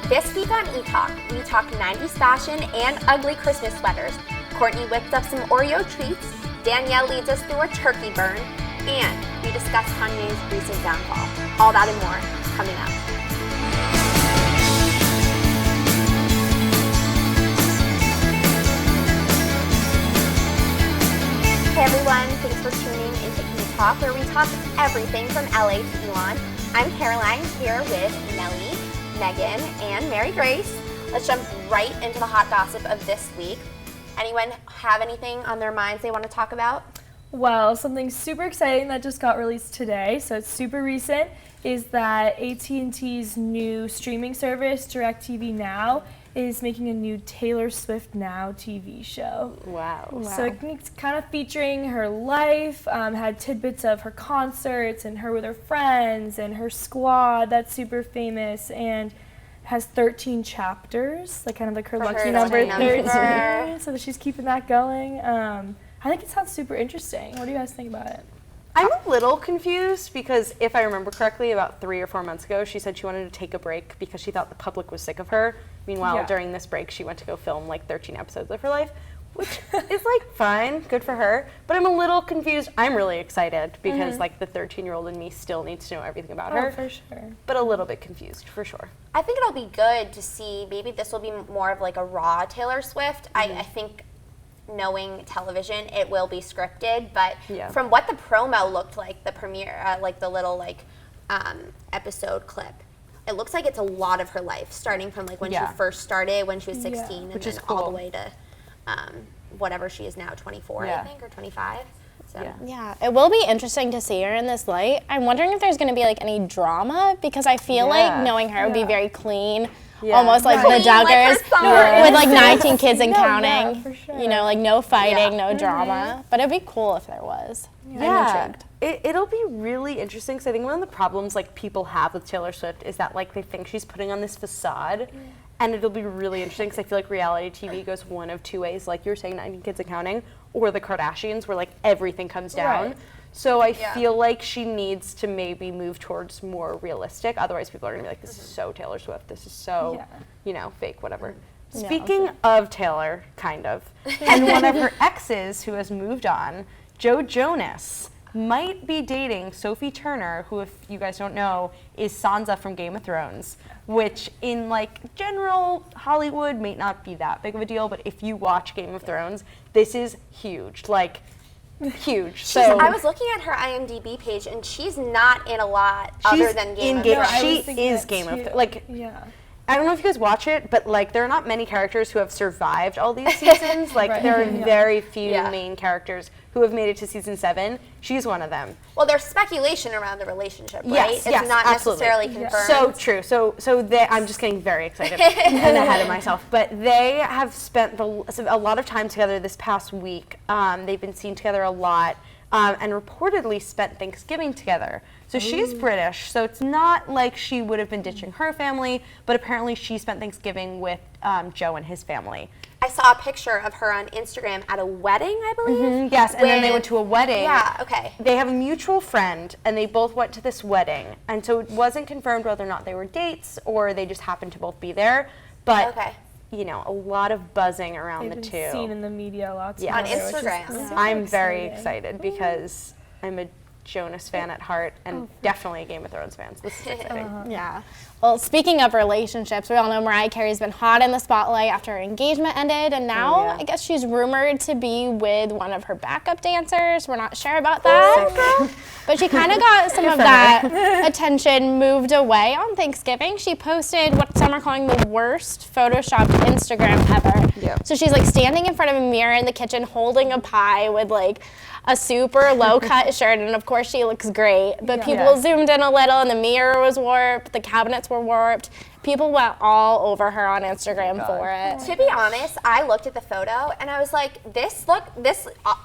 This week on ETalk, we talk 90s fashion and ugly Christmas sweaters. Courtney whipped up some Oreo treats, Danielle leads us through a turkey burn, and we discuss Kanye's recent downfall. All that and more coming up. Hey everyone, thanks for tuning into ETalk, where we talk everything from LA to Elon. I'm Caroline, here with Nellie, Megan, and Mary Grace. Let's jump right into the hot gossip of this week. Anyone have anything on their minds they want to talk about? Well, something super exciting that just got released today, so it's super recent, is that AT&T's new streaming service, DirecTV Now, is making a new Taylor Swift Now TV show. Wow. So it's kind of featuring her life, had tidbits of her concerts and her with her friends and her squad that's super famous, and has 13 chapters, like kind of like her lucky number 13. So that she's keeping that going. I think it sounds super interesting. What do you guys think about it? I'm a little confused because if I remember correctly, about 3 or 4 months ago, she said she wanted to take a break because she thought the public was sick of her. Meanwhile, during this break, she went to go film like 13 episodes of her life, which is like fine, good for her. But I'm a little confused. I'm really excited because like the 13-year-old in me still needs to know everything about her. For sure. But a little bit confused for sure. I think it'll be good to see, maybe this will be more of like a raw Taylor Swift. I think knowing television, it will be scripted, but from what the promo looked like, the premiere, like the little like episode clip, it looks like it's a lot of her life, starting from like when she first started, when she was 16, and then all the way to whatever she is now, 24, I think, or 25. So. Yeah, it will be interesting to see her in this light. I'm wondering if there's going to be like any drama, because I feel like knowing her would be very clean. Almost like the Duggars, with like 19 kids and counting. For sure. You know, like no fighting, no drama. But it'd be cool if there was. I'm intrigued. It'll be really interesting because I think one of the problems like people have with Taylor Swift is that like they think she's putting on this facade, and it'll be really interesting because I feel like reality TV goes one of two ways, like you were saying, 19 kids and counting, or the Kardashians, where like everything comes down. So I feel like she needs to maybe move towards more realistic. Otherwise, people are going to be like, this is so Taylor Swift. This is so, you know, fake, whatever. Speaking of Taylor, kind of, and one of her exes who has moved on, Joe Jonas, might be dating Sophie Turner, who, if you guys don't know, is Sansa from Game of Thrones, which in like general Hollywood may not be that big of a deal, but if you watch Game of Thrones, this is huge. Like, huge. So I was looking at her IMDb page, and she's not in a lot other than Game of Thrones. She is Game of Thrones. Like, I don't know if you guys watch it, but like there are not many characters who have survived all these seasons. Like there are very few main characters who have made it to season 7. She's one of them. Well, there's speculation around the relationship, right? It's not necessarily confirmed. So true. So I'm just getting very excited and ahead of myself. But they have spent a lot of time together this past week. They've been seen together a lot. And reportedly spent Thanksgiving together. So she's British, so it's not like she would have been ditching her family, but apparently she spent Thanksgiving with Joe and his family. I saw a picture of her on Instagram at a wedding, I believe. Yes, and then they went to a wedding. Yeah, okay. They have a mutual friend, and they both went to this wedding. And so it wasn't confirmed whether or not they were dates or they just happened to both be there. But you know, a lot of buzzing around the two. They've been seen in the media lots. On Instagram. I'm very excited because I'm a Jonas fan at heart and definitely a Game of Thrones fan. So this is exciting. Yeah. Well, speaking of relationships, we all know Mariah Carey's been hot in the spotlight after her engagement ended, and now I guess she's rumored to be with one of her backup dancers. We're not sure about that. But she kind of got some of that attention moved away on Thanksgiving. She posted what some are calling the worst Photoshopped Instagram ever. So she's like standing in front of a mirror in the kitchen holding a pie with like a super low-cut shirt, and of course she looks great, but people zoomed in a little and the mirror was warped, the cabinets were warped. People went all over her on Instagram for it. To be honest, I looked at the photo and I was like,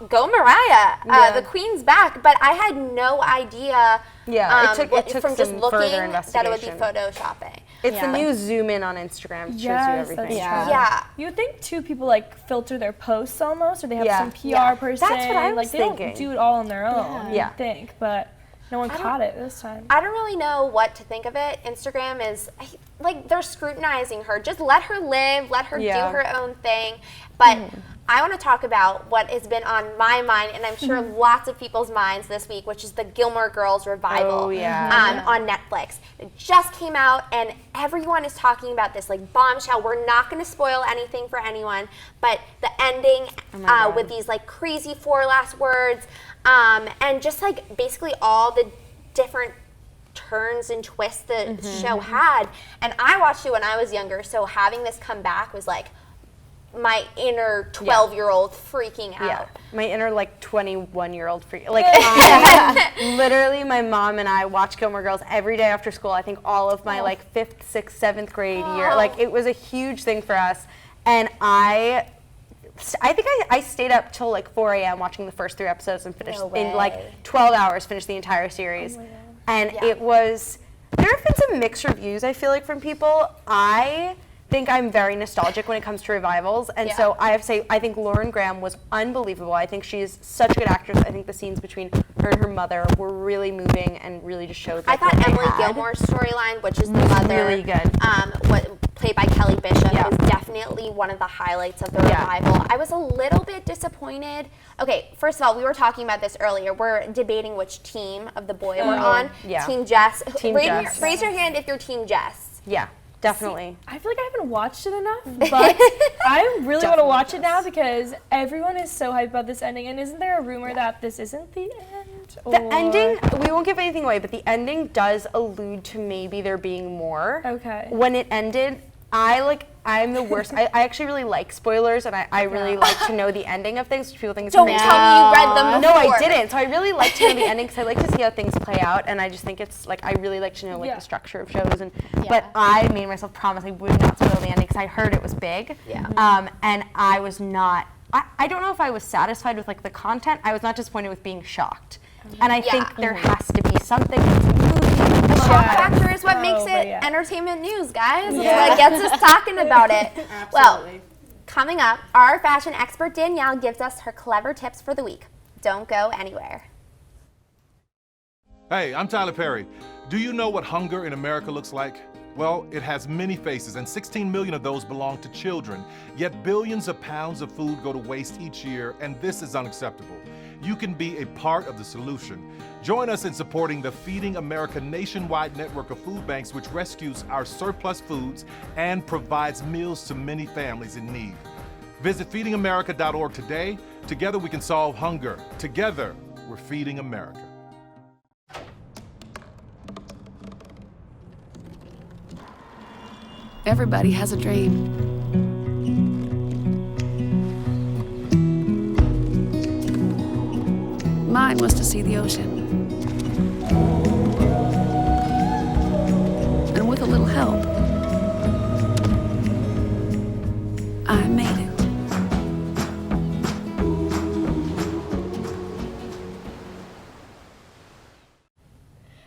go Mariah, the queen's back, but I had no idea it took from just some looking further that it would be investigation. photoshopping. It's the new zoom in on Instagram. It shows you everything. You would think too, people like filter their posts almost, or they have some PR person. That's what I was thinking. They don't do it all on their own. You'd think, but No one caught it this time. I don't really know what to think of it. Instagram is, like, they're scrutinizing her. Just let her live, let her do her own thing. But I want to talk about what has been on my mind, and I'm sure lots of people's minds this week, which is the Gilmore Girls revival on Netflix. It just came out, and everyone is talking about this, like, bombshell. We're not going to spoil anything for anyone, but the ending with these, like, crazy 4 last words, and just, like, basically all the different turns and twists the show had. And I watched it when I was younger, so having this come back was, like, my inner 12-year-old freaking out. My inner, like, 21-year-old freak. Like, literally, my mom and I watched Gilmore Girls every day after school. I think all of my, like, 5th, 6th, 7th grade year. Like, it was a huge thing for us. And I think I stayed up till, like, 4 a.m. watching the first 3 episodes and finished in, like, 12 hours, finished the entire series. And it was, there have been some mixed reviews, I feel like, from people. I think I'm very nostalgic when it comes to revivals, and so I have to say I think Lauren Graham was unbelievable. I think she's such a good actress. I think the scenes between her and her mother were really moving and really just showed. Like, I thought Emily Gilmore's storyline, which is the mother, really good. Played by Kelly Bishop, was definitely one of the highlights of the revival. I was a little bit disappointed. Okay, first of all, we were talking about this earlier. We're debating which team of the boy we're on. Team Jess. Raise your hand if you're Team Jess. Yeah. Definitely. See, I feel like I haven't watched it enough, but I really want to watch it now because everyone is so hyped about this ending. And isn't there a rumor that this isn't the end? The ending, we won't give anything away, but the ending does allude to maybe there being more. Okay. When it ended, I'm the worst. I actually really like spoilers, and I really like to know the ending of things, which people think is Don't tell me you read them before. before. No, I didn't. So I really like to know the ending because I like to see how things play out, and I just think it's, like, I really like to know, like, the structure of shows. And But I made myself promise I would not spoil the ending because I heard it was big. And I was not, I don't know if I was satisfied with, like, the content. I was not disappointed with being shocked. And I think there has to be something. The shock factor is what makes it entertainment news, guys. It's what gets us talking about it. Well, coming up, our fashion expert Danielle gives us her clever tips for the week. Don't go anywhere. Hey, I'm Tyler Perry. Do you know what hunger in America looks like? Well, it has many faces, and 16 million of those belong to children. Yet billions of pounds of food go to waste each year, and this is unacceptable. You can be a part of the solution. Join us in supporting the Feeding America nationwide network of food banks, which rescues our surplus foods and provides meals to many families in need. Visit feedingamerica.org today. Together we can solve hunger. Together, we're feeding America. Everybody has a dream. Mine was to see the ocean. And with a little help, I made it.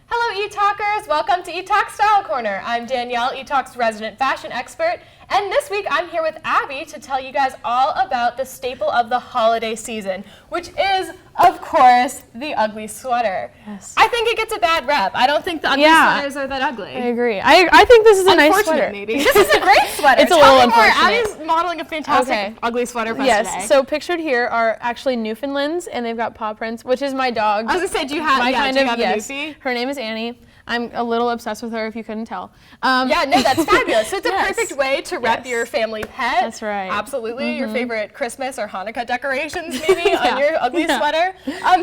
Hello, ETalkers! Welcome to ETalk Style Corner. I'm Danielle, ETalk's resident fashion expert, and this week I'm here with Abby to tell you guys all about the staple of the holiday season, which is, of course, the ugly sweater. Yes. I think it gets a bad rep. I don't think the ugly sweaters are that ugly. I agree. I think this is a nice sweater. Maybe. This is a great sweater. It's a little unfortunate. Abby's modeling a fantastic ugly sweater for us today. Yes, so pictured here are actually Newfoundlands, and they've got paw prints, which is my dog. I was going to say, do you have a Newfie? Her name is Annie. I'm a little obsessed with her, if you couldn't tell. Yeah, no, that's fabulous. So it's a perfect way to rep your family pet. That's right. Absolutely. Your favorite Christmas or Hanukkah decorations, maybe, on your ugly sweater.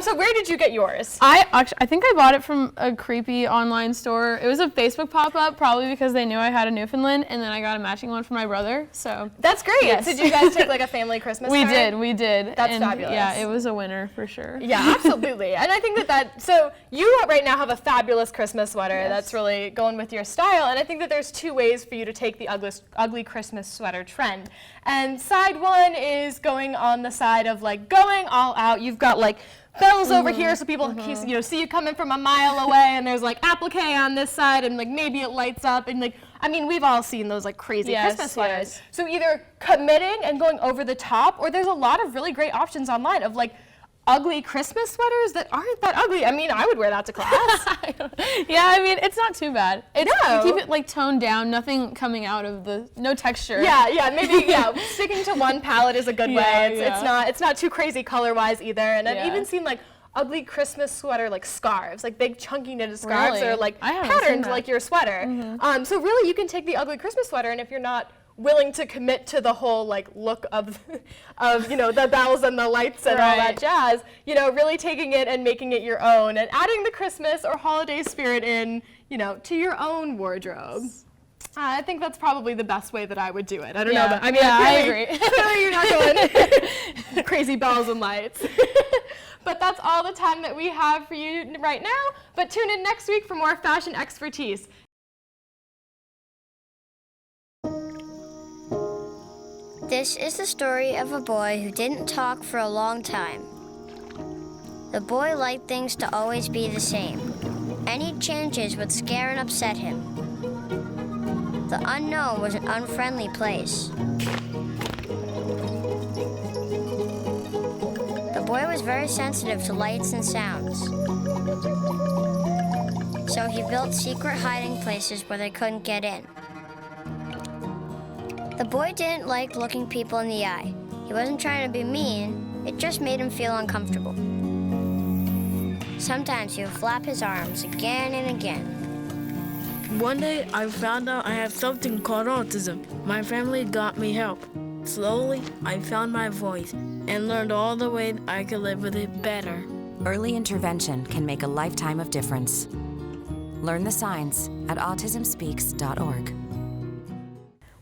So where did you get yours? I think I bought it from a creepy online store. It was a Facebook pop-up, probably because they knew I had a Newfoundland, and then I got a matching one for my brother. So that's great. Yes. Did you guys take like a family Christmas card? We did. That's fabulous. Yeah, it was a winner for sure. Yeah, absolutely. And I think so you right now have a fabulous Christmas sweater that's really going with your style, and I think that there's 2 ways for you to take the ugly Christmas sweater trend. And side one is going on the side of like going all out. You've got like bells over here so people see you coming from a mile away, and there's like applique on this side, and like maybe it lights up, and like, I mean, we've all seen those like crazy Christmas sweaters. So either committing and going over the top, or there's a lot of really great options online of like ugly Christmas sweaters that aren't that ugly. I mean, I would wear that to class. Yeah, I mean, it's not too bad. No. You keep it like toned down, nothing coming out of no texture. Yeah, maybe sticking to one palette is a good way. It's not too crazy color-wise either. And I've even seen like ugly Christmas sweater like scarves, like big chunky knitted scarves that are like patterned like your sweater. So really you can take the ugly Christmas sweater, and if you're not willing to commit to the whole like look of the bells and the lights and all that jazz, really taking it and making it your own and adding the Christmas or holiday spirit in, to your own wardrobe. I think that's probably the best way that I would do it. I don't know, but I mean, I agree. Clearly you're not going crazy bells and lights. But that's all the time that we have for you right now. But tune in next week for more fashion expertise. This is the story of a boy who didn't talk for a long time. The boy liked things to always be the same. Any changes would scare and upset him. The unknown was an unfriendly place. The boy was very sensitive to lights and sounds. So he built secret hiding places where they couldn't get in. The boy didn't like looking people in the eye. He wasn't trying to be mean, it just made him feel uncomfortable. Sometimes he would flap his arms again and again. One day I found out I have something called autism. My family got me help. Slowly, I found my voice and learned all the ways I could live with it better. Early intervention can make a lifetime of difference. Learn the signs at autismspeaks.org.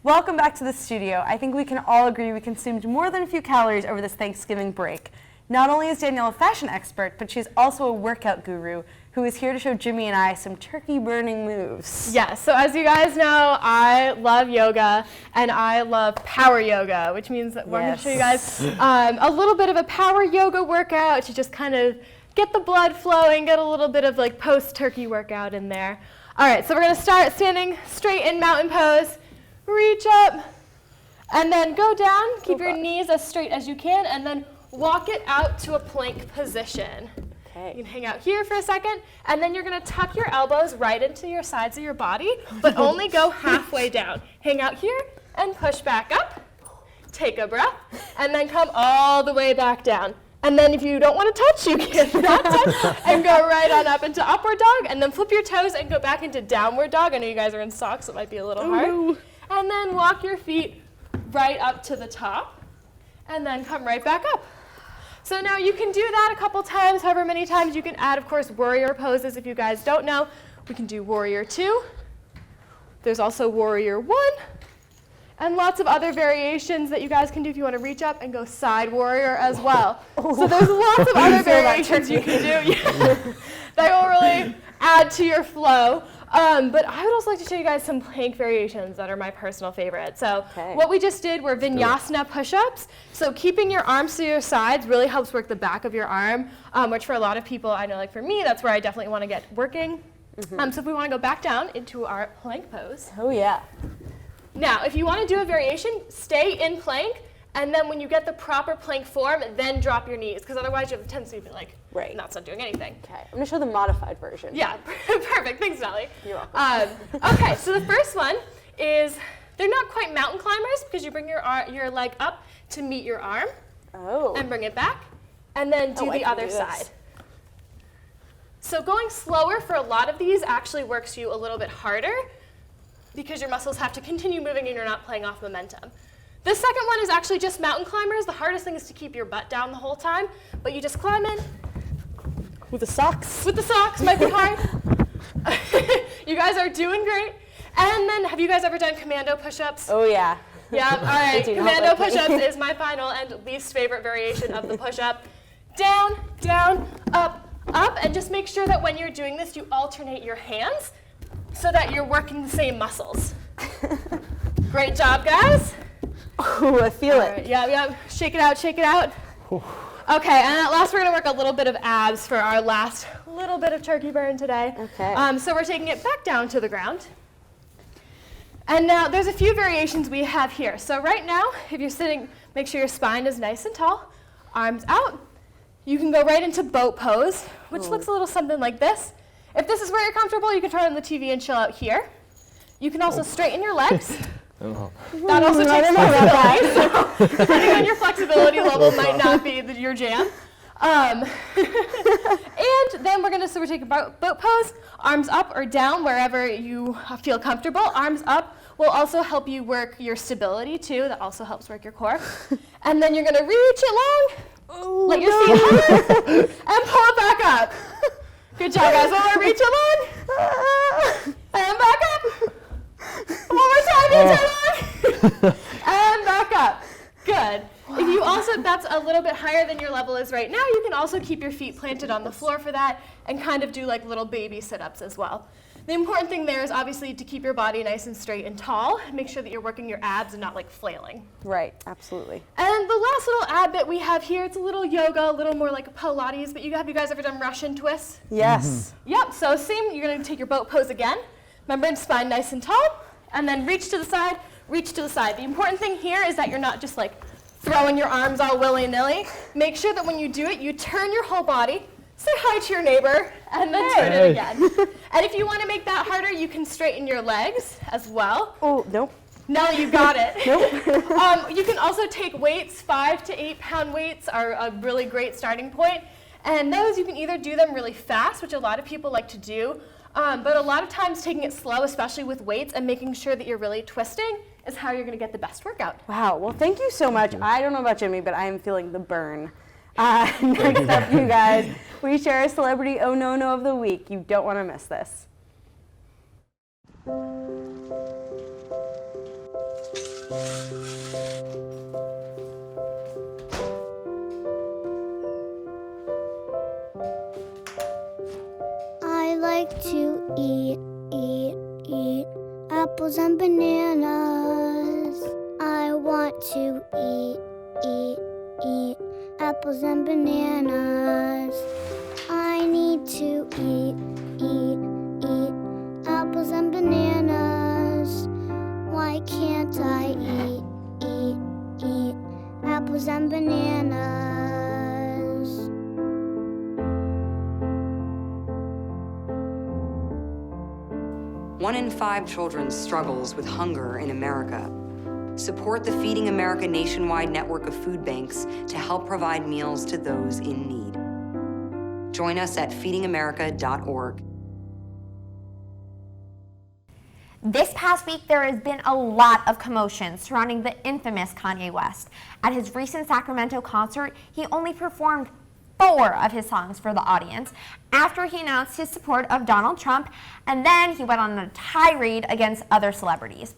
Welcome back to the studio. I think we can all agree we consumed more than a few calories over this Thanksgiving break. Not only is Danielle a fashion expert, but she's also a workout guru who is here to show Jimmy and I some turkey-burning moves. Yes, so as you guys know, I love yoga, and I love power yoga, which means that we're going to show you guys a little bit of a power yoga workout to just kind of get the blood flowing, get a little bit of like post-turkey workout in there. All right, so we're going to start standing straight in mountain pose. Reach up, and then go down. Keep your knees as straight as you can, and then walk it out to a plank position. Okay. You can hang out here for a second, and then you're going to tuck your elbows right into your sides of your body, but only go halfway down. Hang out here and push back up. Take a breath, and then come all the way back down. And then if you don't want to touch, you can not touch and go right on up into upward dog, and then flip your toes and go back into downward dog. I know you guys are in socks, so it might be a little hard. No. And then walk your feet right up to the top, and then come right back up. So now you can do that a couple times, however many times. You can add, of course, warrior poses. If you guys don't know, we can do warrior 2. There's also warrior 1, and lots of other variations that you guys can do if you want to reach up and go side warrior as well. So there's lots of other variations you can do that will really add to your flow. But I would also like to show you guys some plank variations that are my personal favorite. So what we just did were vinyasana push-ups. So keeping your arms to your sides really helps work the back of your arm, which for a lot of people, I know like for me, that's where I definitely want to get working. So if we want to go back down into our plank pose. Oh yeah. Now, if you want to do a variation, stay in plank, and then when you get the proper plank form, then drop your knees, because otherwise you have the tendency to be like, not doing anything. Okay, I'm going to show the modified version. Yeah, perfect. Thanks, Natalie. You're welcome. Okay, so the first one is, they're not quite mountain climbers, because you bring your leg up to meet your arm, and bring it back, and then do the other side. So going slower for a lot of these actually works you a little bit harder, because your muscles have to continue moving and you're not playing off momentum. The second one is actually just mountain climbers. The hardest thing is to keep your butt down the whole time, but you just climb in. With the socks? With the socks, might be hard. You guys are doing great. And then, have you guys ever done commando push-ups? Oh yeah. Yeah, all right. Commando push-ups is my final and least favorite variation of the push-up. Down, down, up, up, and just make sure that when you're doing this, you alternate your hands so that you're working the same muscles. Great job, guys. Ooh, I feel it. Right, yeah. Shake it out, shake it out. Okay, and at last we're going to work a little bit of abs for our last little bit of turkey burn today. Okay. So we're taking it back down to the ground. And now there's a few variations we have here. So right now, if you're sitting, make sure your spine is nice and tall. Arms out, you can go right into boat pose, which looks a little something like this. If this is where you're comfortable, you can turn on the TV and chill out here. You can also straighten your legs. That also takes flexibility, so depending on your flexibility level might not be your jam. And then we're taking boat pose, arms up or down wherever you feel comfortable. Arms up will also help you work your stability too. That also helps work your core. And then you're gonna reach it long, let your feet hover, and pull it back up. Good job, guys. One more, reach it long, and back up. One more time, reach it long, and back up. Good. If you also, that's a little bit higher than your level is right now, you can also keep your feet planted on the floor for that and kind of do like little baby sit-ups as well. The important thing there is obviously to keep your body nice and straight and tall. Make sure that you're working your abs and not like flailing. Right, absolutely. And the last little ab bit we have here, it's a little yoga, a little more like Pilates, but have you guys ever done Russian twists? Yes. Yep, so same, you're gonna take your boat pose again. Remember, spine nice and tall, and then reach to the side, reach to the side. The important thing here is that you're not just like throwing your arms all willy-nilly. Make sure that when you do it, you turn your whole body, say hi to your neighbor, and then turn it again. And if you want to make that harder, you can straighten your legs as well. Oh, nope. No, you got it. Nope. You can also take weights. 5 to 8 pound weights are a really great starting point. And those, you can either do them really fast, which a lot of people like to do, but a lot of times taking it slow, especially with weights, and making sure that you're really twisting is how you're going to get the best workout. Wow, well, thank you so much. I don't know about Jimmy, but I am feeling the burn. Next up, you guys, we share a celebrity oh no no of the week. You don't want to miss this. I like to eat apples and bananas. I want to eat apples and bananas. I need to eat apples and bananas. Why can't I eat apples and bananas? 1 in 5 children struggles with hunger in America. Support the Feeding America nationwide network of food banks to help provide meals to those in need. Join us at feedingamerica.org. This past week, there has been a lot of commotion surrounding the infamous Kanye West. At his recent Sacramento concert, he only performed 4 of his songs for the audience after he announced his support of Donald Trump, and then he went on a tirade against other celebrities.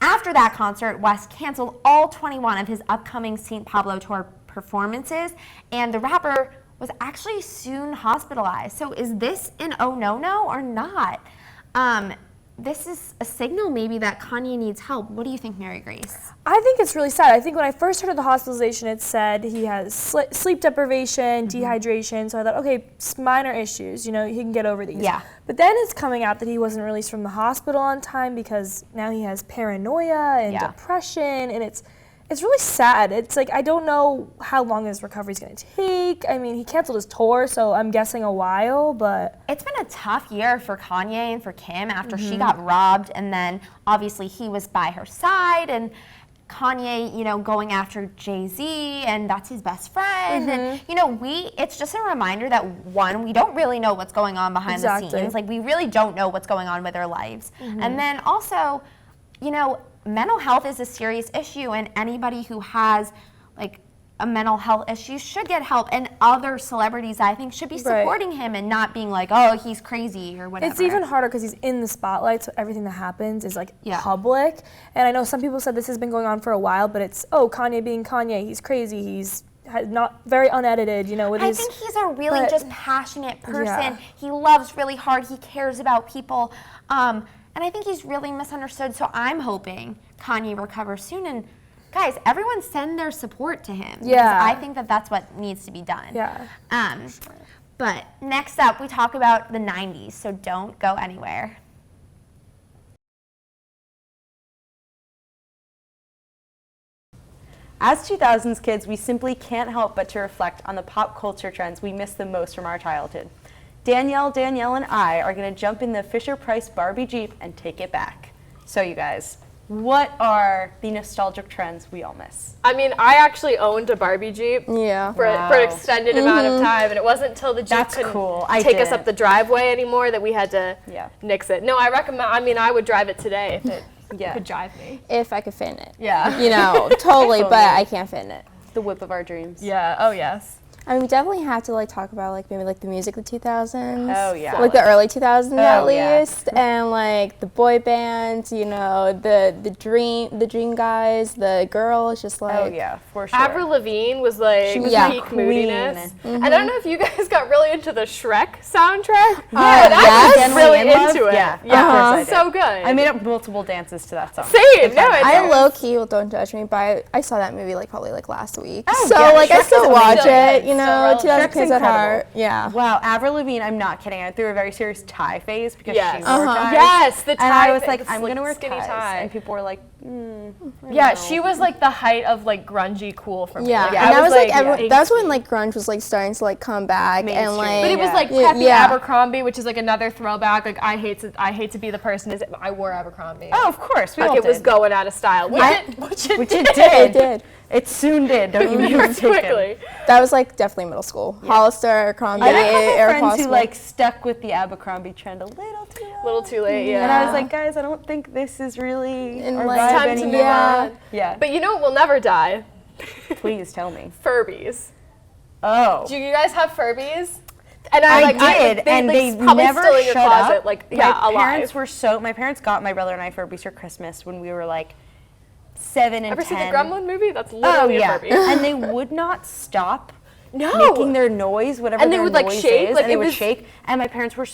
After that concert, West canceled all 21 of his upcoming St. Pablo tour performances, and the rapper was actually soon hospitalized. So is this an oh no no or not? This is a signal maybe that Kanye needs help. What do you think, Mary Grace? I think it's really sad. I think when I first heard of the hospitalization, it said he has sleep deprivation, dehydration. So I thought, okay, minor issues, he can get over these. Yeah. But then it's coming out that he wasn't released from the hospital on time because now he has paranoia and depression, and it's really sad. It's like, I don't know how long his recovery is going to take. I mean, he canceled his tour, so I'm guessing a while, but... It's been a tough year for Kanye and for Kim after she got robbed, and then obviously he was by her side, and Kanye, going after Jay-Z, and that's his best friend. And, it's just a reminder that, one, we don't really know what's going on behind the scenes. Like, we really don't know what's going on with their lives. And then also, mental health is a serious issue, and anybody who has a mental health issue should get help, and other celebrities I think should be supporting him and not being like, oh, he's crazy or whatever. It's even harder because he's in the spotlight, so everything that happens is public. And I know some people said this has been going on for a while, but it's, Kanye being Kanye, he's crazy, he's not very unedited, I think he's a really just passionate person. Yeah. He loves really hard, he cares about people. And I think he's really misunderstood, so I'm hoping Kanye recovers soon. And guys, everyone send their support to him. Yeah. I think that that's what needs to be done. Yeah. But next up, we talk about the 90s, so don't go anywhere. As 2000s kids, we simply can't help but to reflect on the pop culture trends we miss the most from our childhood. Danielle, and I are going to jump in the Fisher-Price Barbie Jeep and take it back. So you guys, what are the nostalgic trends we all miss? I mean, I actually owned a Barbie Jeep for an extended amount of time, and it wasn't until the Jeep couldn't take us up the driveway anymore that we had to nix it. No, I recommend, I mean, I would drive it today if it could drive me. If I could fit in it. Yeah. You know, totally, but I can't fit in it. The whip of our dreams. Yeah, oh yes. I mean, we definitely have to like talk about like maybe like the music of the 2000s. Oh yeah. Like the early 2000s at least, and like the boy bands, you know, the dream guys, the girls, just like for sure. Avril Lavigne was like peak moodiness. And I don't know if you guys got really into the Shrek soundtrack. I was really into it. Yeah, of course I did. So good. I made up multiple dances to that song. Same. No, I low key, well, don't judge me, but I saw that movie like probably like last week. Oh, so like I still watch it. You know, 2000 kids at heart. Yeah. Wow, Avril Lavigne, I'm not kidding. I went through a very serious tie phase because she wore ties. Yes, the tie. And I was like, I'm going to wear skinny ties. tie. And people were like, yeah, she was like the height of like grungy cool for me. Yeah, like, and that was like that's when like grunge was like starting to like come back and like. But it was like preppy Abercrombie, which is like another throwback. Like I hate to be the person I wore Abercrombie. Oh, of course, we all it did. was going out of style, which it did. It did. It soon did. Don't you be mistaken. That was like definitely middle school. Hollister, Abercrombie, I had friends Possible. who like stuck with the Abercrombie trend a little too late. Yeah. And I was like, guys, I don't think this is really our vibe time anymore. to move on. Yeah. But you know what will never die? Please tell me. Furbies. Oh. Do you guys have Furbies? And I did, and they probably never still in your shut closet, up. like My parents got my brother and I Furbies for Christmas when we were like 7 and 10. Ever seen the Gremlin movie? That's literally a Furby. And they would not stop making their noise, whatever and they their would noise like shake, is, like and they it would was shake. And my parents were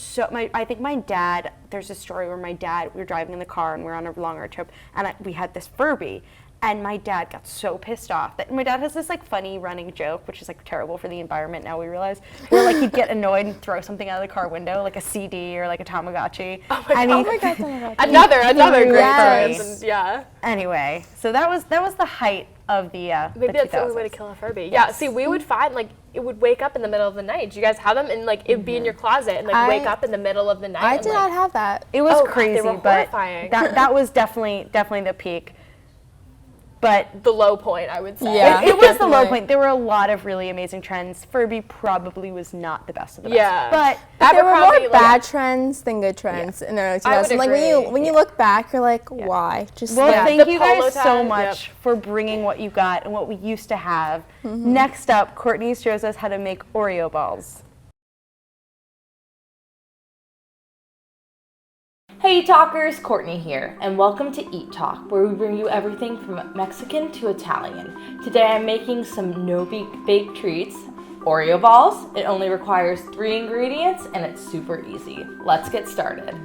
I think my dad, there's a story where my dad, we were driving in the car and we were on a long road trip, and we had this Furby. And my dad got so pissed off that my dad has this like funny running joke, which is like terrible for the environment now we realize, where like he'd get annoyed and throw something out of the car window, like a CD or like a Tamagotchi. Oh my God, Tamagotchi. Another great reference. Yeah. Anyway, so that was the height of the maybe that's the only way to kill a Furby. Yes. Yeah. See, we would find like it would wake up in the middle of the night. Do you guys have them? And like it would be in your closet and like wake up in the middle of the night. I did not have that. It was crazy, they were horrifying. But that was definitely the peak. But the low point, I would say. Yeah, it was the low point. There were a lot of really amazing trends. Furby probably was not the best of the best. Yeah. But there were more bad trends than good trends in the early 2000s. Like when you look back, you're like, why? Just thank you guys so much for bringing what you got and what we used to have. Next up, Courtney shows us how to make Oreo balls. Hey talkers, Courtney here, and welcome to ETalk, where we bring you everything from Mexican to Italian. Today I'm making some no-bake treats, Oreo balls. It only requires 3 ingredients and it's super easy. Let's get started.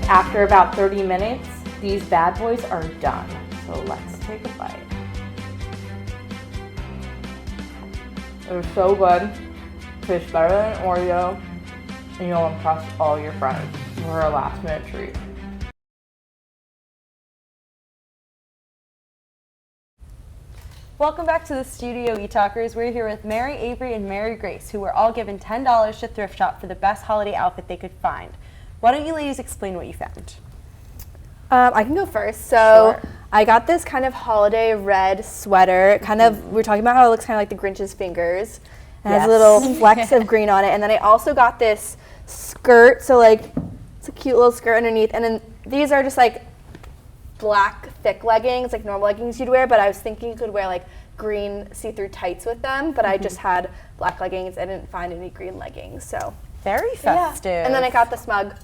After about 30 minutes, these bad boys are done. So let's take a bite. They're so good. Tastes better than Oreo, and you'll impress all your friends for a last minute treat. Welcome back to the studio, ETalkers. We're here with Mary, Avery, and Mary Grace, who were all given $10 to Thrift Shop for the best holiday outfit they could find. Why don't you ladies explain what you found? I can go first. So I got this kind of holiday red sweater. Kind of, we were talking about how it looks kind of like the Grinch's fingers. It has little flecks of green on it. And then I also got this skirt. So like, it's a cute little skirt underneath. And then these are just like black thick leggings, like normal leggings you'd wear. But I was thinking you could wear like green see-through tights with them. But I just had black leggings. I didn't find any green leggings. So very festive. Yeah. And then I got this mug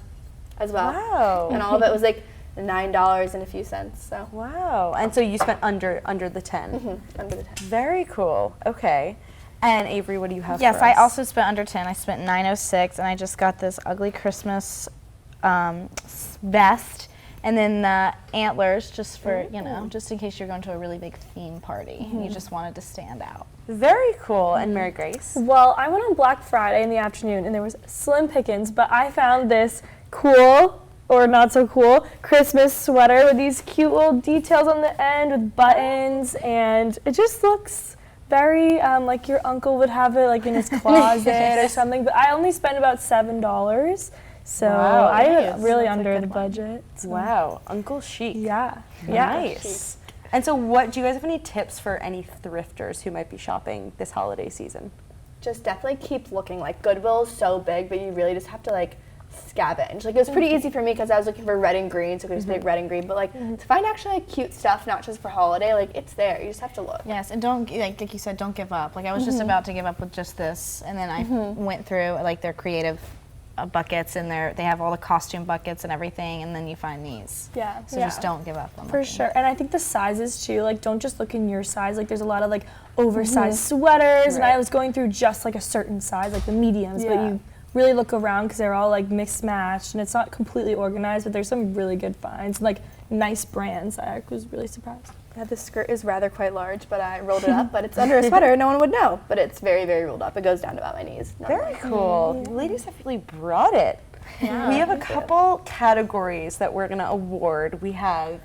as well. Wow. And all of it was like $9 and a few cents. So wow. And so you spent under the 10. Under the 10. Very cool. Okay. And Avery, what do you have Yes, for us? I also spent under 10. I spent $9.06, and I just got this ugly Christmas vest, and then the antlers, just for just in case you're going to a really big theme party. You just wanted to stand out. Very cool. And Mary Grace? Well, I went on Black Friday in the afternoon, and there was slim pickings, but I found this cool, or not so cool, Christmas sweater with these cute little details on the end with buttons, and it just looks very like your uncle would have it like in his closet or something. But I only spent about $7, so I really under the budget. So. Wow, Uncle Chic. Yeah. Nice. And so do you guys have any tips for any thrifters who might be shopping this holiday season? Just definitely keep looking. Like Goodwill is so big, but you really just have to like scavenge. Like it was pretty easy for me because I was looking for red and green, so I could just pick red and green. But like to find actually like cute stuff, not just for holiday, like it's there. You just have to look. Yes, and don't like you said, don't give up. Like I was just about to give up with just this, and then I went through like their creative buckets, and they have all the costume buckets and everything, and then you find these. Yeah. So just don't give up on For sure. And I think the sizes too, like don't just look in your size. Like there's a lot of like oversized sweaters, and I was going through just like a certain size, like the mediums, but you really look around because they're all like mixed matched, and it's not completely organized, but there's some really good finds, like nice brands. I was really surprised. Yeah, this skirt is rather quite large, but I rolled it up, but it's under a sweater, no one would know. But it's very, very rolled up. It goes down to about my knees. Very cool. You ladies have really brought it. Yeah, we have a couple categories that we're gonna award. We have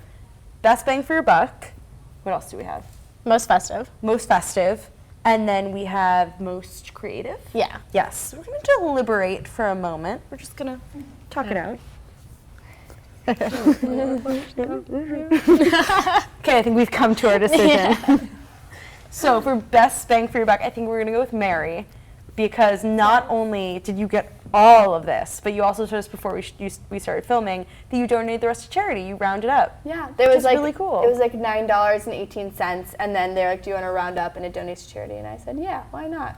Best Bang for Your Buck. What else do we have? Most festive. Most festive. And then we have most creative. Yeah. Yes. We're going to deliberate for a moment. We're just going to talk it out. Okay, I think we've come to our decision. So for best bang for your buck, I think we're going to go with Mary, because not only did you get all of this, but you also told us before we started filming that you donated the rest to charity. You rounded up. Yeah, there was like really cool. It was like $9.18, and then they're like, "Do you want to round up and it donates to charity?" And I said, "Yeah, why not?"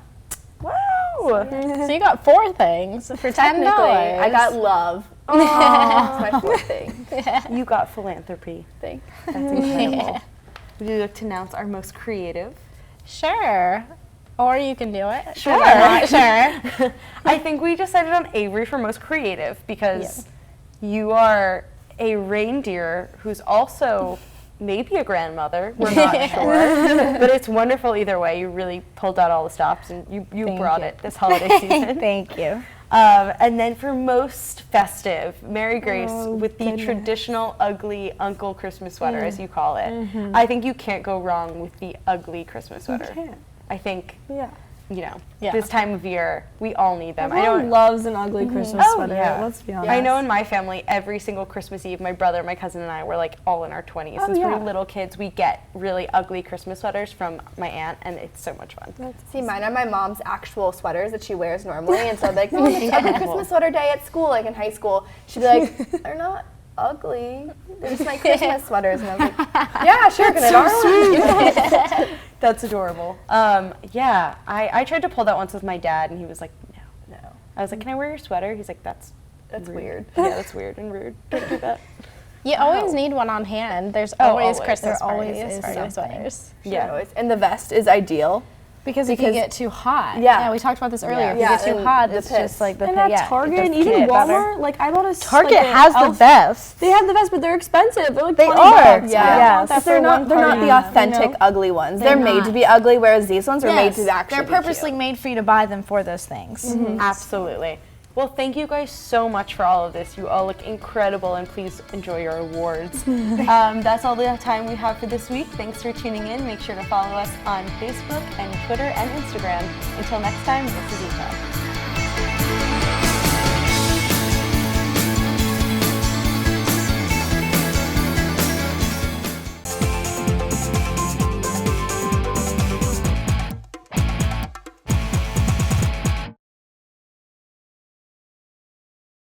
Wow! So you got 4 things for $10. I got love. That's my 4th thing. You got philanthropy. Thanks. That's incredible. Would you like to announce our most creative? Sure. Or you can do it. Sure. Sure. I think we decided on Avery for most creative because you are a reindeer who's also maybe a grandmother. We're not sure. But it's wonderful either way. You really pulled out all the stops, and you brought it this holiday season. Thank you. And then for most festive, Mary Grace with the traditional ugly Uncle Christmas sweater, as you call it. I think you can't go wrong with the ugly Christmas sweater. You can't. I think, you know, Yeah. this time of year, we all need them. Everyone loves an ugly Christmas sweater. Yeah. Let's be honest. I know in my family, every single Christmas Eve, my brother, my cousin, and I were like all in our 20s. Since we were little kids, we get really ugly Christmas sweaters from my aunt, and it's so much fun. See, mine are my mom's actual sweaters that she wears normally, and so like, Mom, it's ugly Christmas sweater day at school, like in high school. She'd be like, "They're not ugly. They're just my Christmas sweaters." And I was like, "Yeah, sure, can I borrow one?" That's adorable. Yeah, I tried to pull that once with my dad, and he was like, no. I was like, "Can I wear your sweater?" He's like, That's weird. Yeah, that's weird and rude. Don't do that. You always need one on hand. There's always always. Christmas There always parties is for your something. sweaters. Yeah, always. And the vest is ideal. Because if you get too hot. Yeah. We talked about this earlier. If Yeah, you get too and hot, the it's piss. just like the And piss. at Target and it even doesn't get Walmart, better. like I bought a Target like has the best. They have the best, but they're expensive. They're like They $20. are. Yeah, That's they're for not one they're not party, the authentic you know? ugly ones. They're They're made not. to be ugly, whereas these ones are made Yes, to actually They're be purposely cute. made for you to buy them for those things. Absolutely. Well, thank you guys so much for all of this. You all look incredible, and please enjoy your awards. That's all the time we have for this week. Thanks for tuning in. Make sure to follow us on Facebook and Twitter and Instagram. Until next time, this is ETalk.